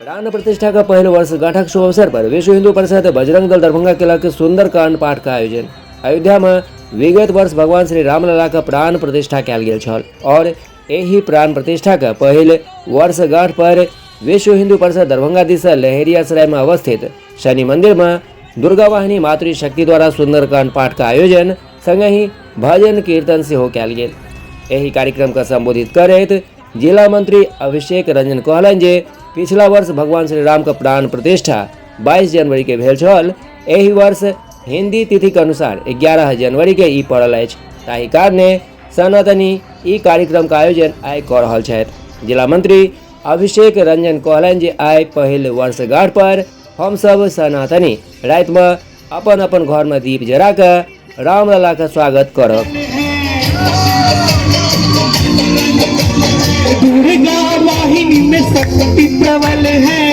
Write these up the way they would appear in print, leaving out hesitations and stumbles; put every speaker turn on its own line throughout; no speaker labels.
प्राण प्रतिष्ठा का पहले वर्षगांठक शुभ अवसर पर विश्व हिंदू परिषद बजरंग दल दरभंगा किला के सुंदरकांड पाठ का आयोजन। अयोध्या में विगत वर्ष भगवान श्री रामलला का प्राण प्रतिष्ठा कयल गेल छल और यही प्राण प्रतिष्ठा का पहले वर्षगांठ पर विश्व हिंदू परिषद दरभंगा दिशा लहेरियासराय में अवस्थित शनि मंदिर में दुर्गा वाहिनी मातृशक्ति द्वारा सुंदरकांड पाठ का आयोजन संगहि भजन कीर्तन से हो कयल गेल। यही कार्यक्रम का संबोधित करैत जिला मंत्री अभिषेक रंजन कहलन जे पिछला वर्ष भगवान श्री राम का प्राण प्रतिष्ठा 22 जनवरी के भेल छल। एहि वर्ष हिंदी तिथि के अनुसार 11 जनवरी के ई पड़ल अछि, ताहि कारणे सनातनी ई कार्यक्रम का आयोजन आइ कऽ रहल छथि। जिला मंत्री अभिषेक रंजन कहलन जे आइ पहिल वर्षगांठ पर हम सब सनातनी राति में अपन अपन घर में दीप जरा कऽ रामलला का स्वागत करब।
दुर्गा वाहिनी में शक्ति प्रबल है,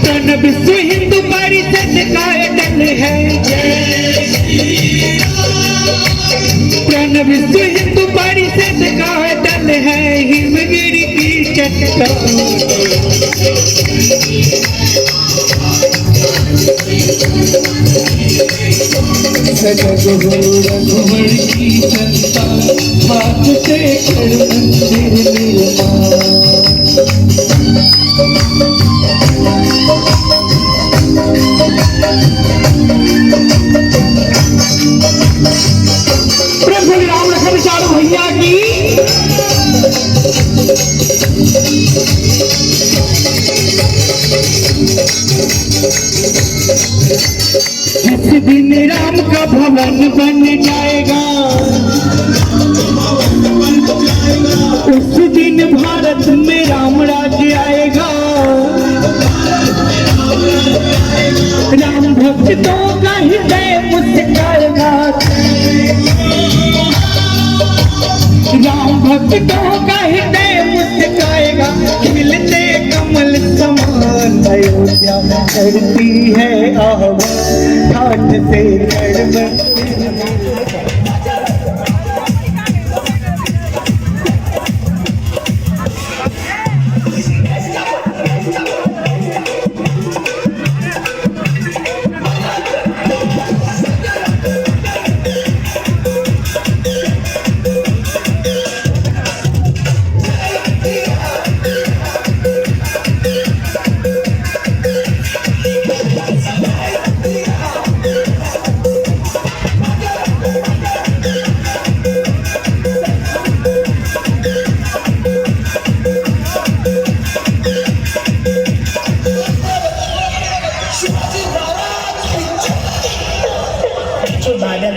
प्रण विश्व हिंदू परिषद का दल है, प्रण विश्व हिंदू परिषद का दल है, हिमगिरी की चट्टान रघुवर की जनता हाथ टेकर मंदिर निर्माण। प्रभु राम लखन चारों भैया की जिस दिन राम का भवन बन जाएगा, उस दिन भारत में राम राज्य आएगा। राम भक्तों का हृदय मुस्कुराएगा, राम भक्तों का हृदय मुस्कुराएगा। खिलते कमल समान अयोध्या करती है आवाज़, ठाठ से रणबंदी। बादल